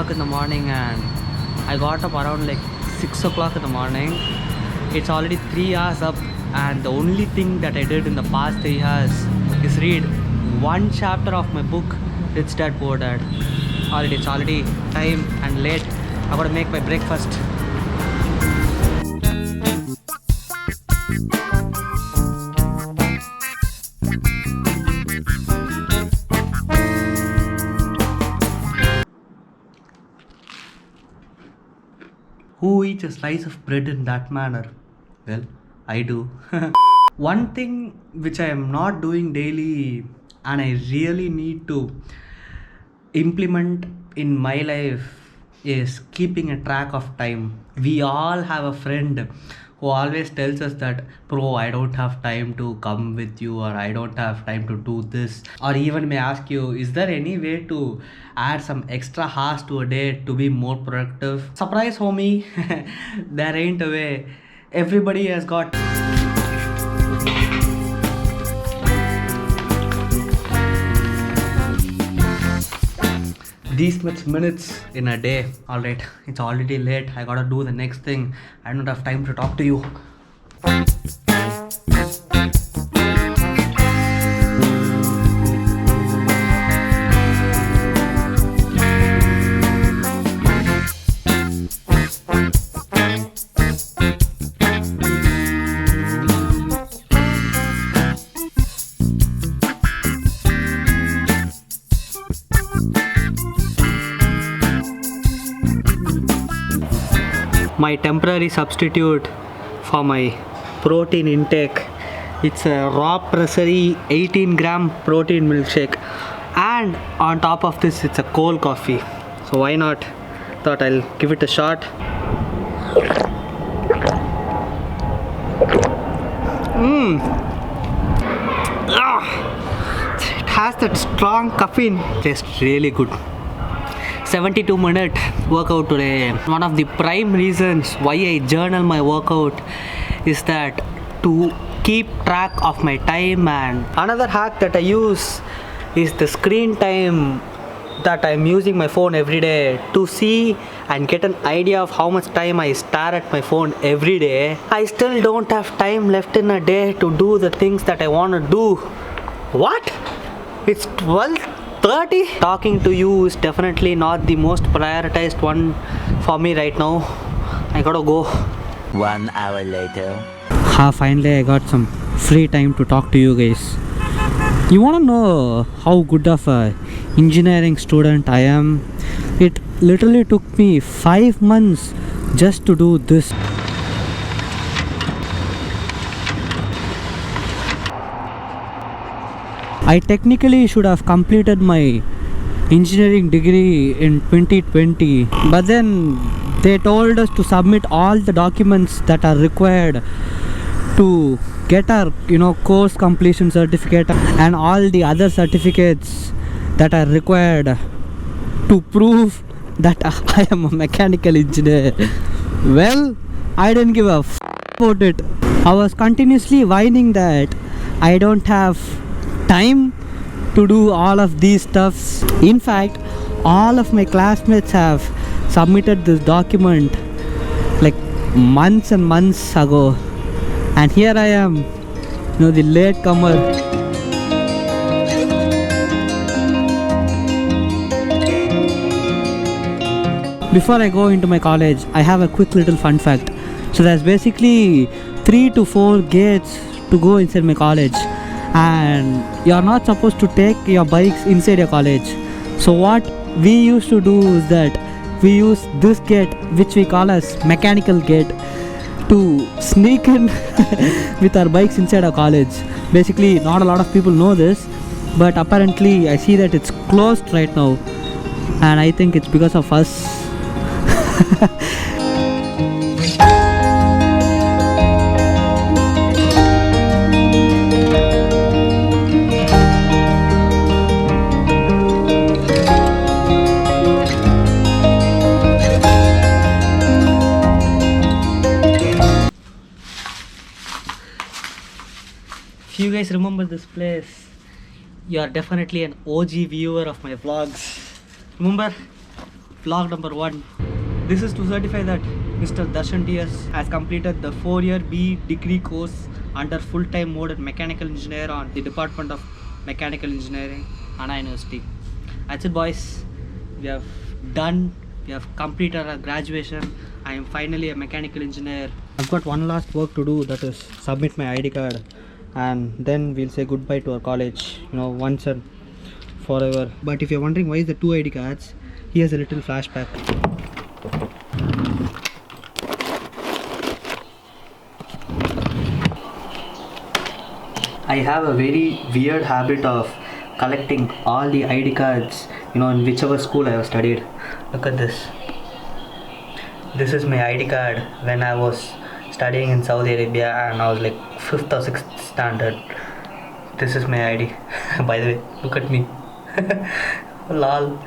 o'clock in the morning and I got up around like 6 o'clock in the morning. It's already 3 hours up and the only thing that I did in the past 3 hours is read one chapter of my book, Rich Dad Poor Dad. It's already time and late. I gotta make my breakfast. Who eats a slice of bread in that manner? Well, I do. One thing which I am not doing daily and I really need to implement in my life is keeping a track of time. We all have a friend who always tells us that, bro, I don't have time to come with you, or I don't have time to do this, or even may ask you, is there any way to add some extra hours to a day to be more productive? Surprise, homie. There ain't a way. Everybody has got these much minutes in a day. Alright, it's already late. I gotta do the next thing. I don't have time to talk to you. My temporary substitute for my protein intake, it's a raw pressery 18-gram protein milkshake, and on top of this it's a cold coffee. So why not? Thought I'll give it a shot. It has that strong caffeine. Tastes really good. 72-minute workout today. One of the prime reasons why I journal my workout is that to keep track of my time, and another hack that I use is the screen time that I'm using my phone every day to see and get an idea of how much time I stare at my phone every day. I still don't have time left in a day to do the things that I want to do. What? It's 12:30? Talking to you is definitely not the most prioritized one for me right now. I gotta go. 1 hour later. Finally I got some free time to talk to you guys. You wanna know how good of a engineering student I am? It literally took me 5 months just to do this. I technically should have completed my engineering degree in 2020, but then they told us to submit all the documents that are required to get our course completion certificate and all the other certificates that are required to prove that I am a mechanical engineer. Well, I didn't give a about it. I was continuously whining that I don't have time to do all of these stuffs. In fact, all of my classmates have submitted this document like months and months ago, and here I am, the late comer. Before I go into my college, I have a quick little fun fact. So there's basically 3 to 4 gates to go inside my college, and you're not supposed to take your bikes inside your college. So what we used to do is that we use this gate, which we call as mechanical gate, to sneak in with our bikes inside our college. Basically, not a lot of people know this, but apparently I see that it's closed right now, and I think it's because of us. If you guys remember this place, you are definitely an OG viewer of my vlogs. Remember Vlog number 1. This is to certify that Mr. Darshan TS has completed the 4-year B degree course under full-time mode in mechanical engineer on the Department of Mechanical Engineering, Anna University. That's it, boys. We have done. We have completed our graduation. I am finally a mechanical engineer. I've got one last work to do, that is submit my ID card, and then we'll say goodbye to our college, once and forever. But if you're wondering why is there 2 ID cards, here's a little flashback. I have a very weird habit of collecting all the ID cards, in whichever school I have studied. Look at this. This is my ID card when I was studying in Saudi Arabia and I was like 5th or 6th standard. This is my ID. By the way, look at me. Lol.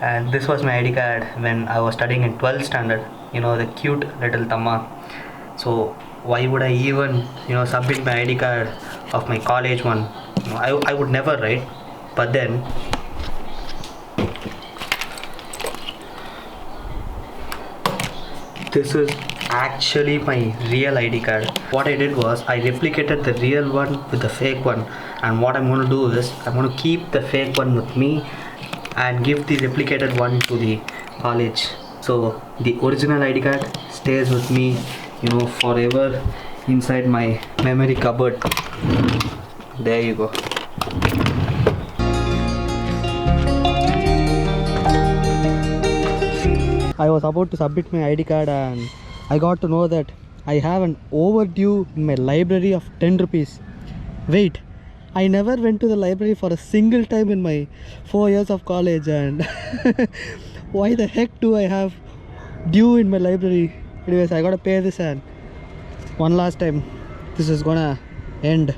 And this was my ID card when I was studying in 12th standard. The cute little Tama. So why would I even submit my ID card of my college one? I would never, right? But then this is actually my real ID card. What I did was I replicated the real one with the fake one, and what I'm going to do is I'm going to keep the fake one with me and give the replicated one to the college. So the original ID card stays with me, forever inside my memory cupboard. There you go. I was about to submit my ID card and I got to know that I have an overdue in my library of 10 rupees. Wait, I never went to the library for a single time in my 4 years of college, and why the heck do I have due in my library? Anyways, I gotta pay this, and one last time this is gonna end.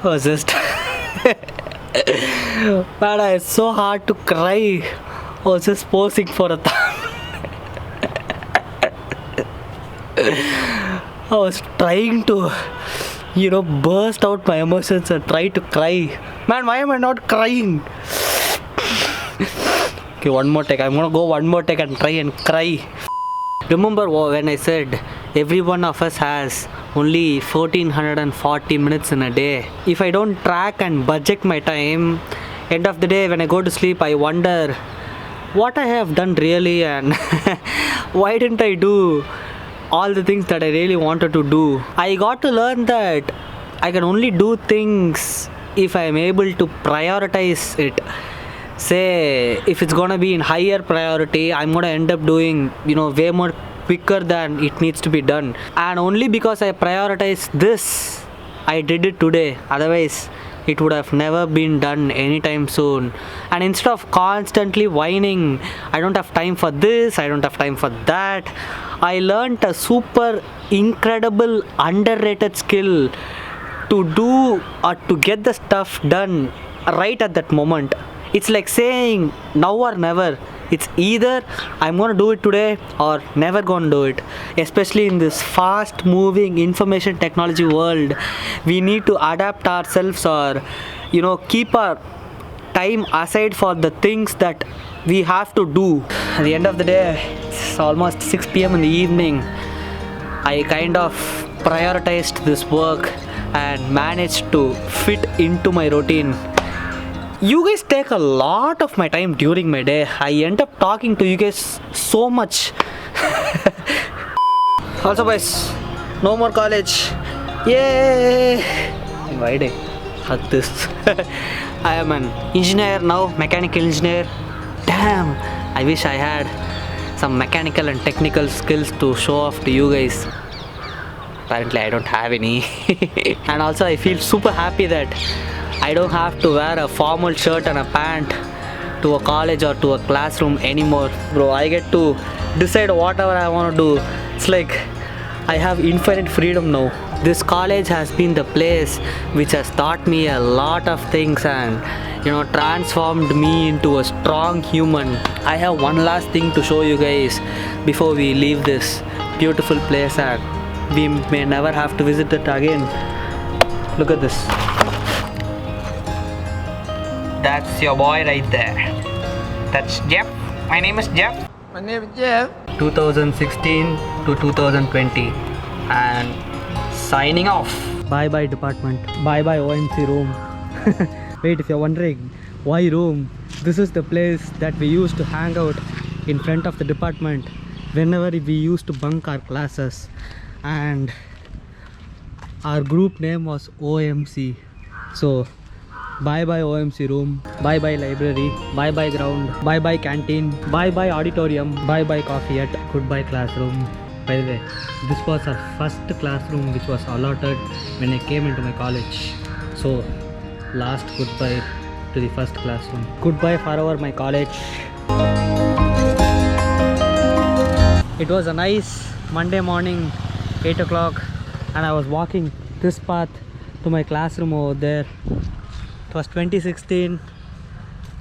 Was just man, it's so hard to cry. I was just posing for a thumb. I was trying to burst out my emotions and try to cry. Man, why am I not crying? Okay, one more take. I'm gonna go one more take and try and cry. Remember when I said every one of us has only 1440 minutes in a day? If I don't track and budget my time, end of the day when I go to sleep, I wonder what I have done really, and why didn't I do all the things that I really wanted to do. I got to learn that I can only do things if I am able to prioritize it. Say if it's gonna be in higher priority, I'm gonna end up doing way more quicker than it needs to be done, and only because I prioritize this I did it today. Otherwise it would have never been done anytime soon. And instead of constantly whining, I don't have time for this, I don't have time for that, I learned a super incredible underrated skill to do or to get the stuff done right at that moment. It's like saying now or never. It's either I'm gonna do it today or never gonna do it. Especially in this fast moving information technology world, we need to adapt ourselves or keep our time aside for the things that we have to do. At the end of the day, it's almost 6 p.m. in the evening. I kind of prioritized this work and managed to fit into my routine. You guys take a lot of my time during my day. I end up talking to you guys so much. Also boys, no more college. Yay! Why day? Hug this. I am an engineer now, mechanical engineer. Damn, I wish I had some mechanical and technical skills to show off to you guys. Apparently I don't have any. And also I feel super happy that I don't have to wear a formal shirt and a pant to a college or to a classroom anymore. Bro, I get to decide whatever I want to do. It's like I have infinite freedom now. This college has been the place which has taught me a lot of things, and transformed me into a strong human. I have one last thing to show you guys before we leave this beautiful place, and we may never have to visit it again. Look at this. That's your boy right there. That's Jeff. My name is Jeff. 2016 to 2020, and signing off. Bye bye department. Bye bye OMC room. Wait, if you're wondering why room, this is the place that we used to hang out in front of the department whenever we used to bunk our classes, and our group name was OMC. So bye bye OMC room, bye bye library, bye bye ground, bye bye canteen, bye bye auditorium, bye bye coffee hut, goodbye classroom. By the way, this was our first classroom which was allotted when I came into my college. So last goodbye to the first classroom. Goodbye forever my college. It was a nice Monday morning, 8 o'clock, and I was walking this path to my classroom over there. It was 2016.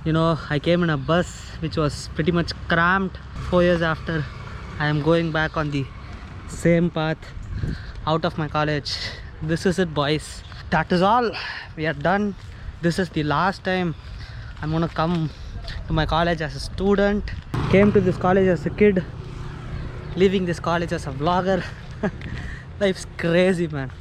I came in a bus which was pretty much cramped. 4 years after, I am going back on the same path out of my college. This is it, boys. That is all. We are done. This is the last time I'm gonna come to my college as a student. Came to this college as a kid, leaving this college as a vlogger. Life's crazy, man.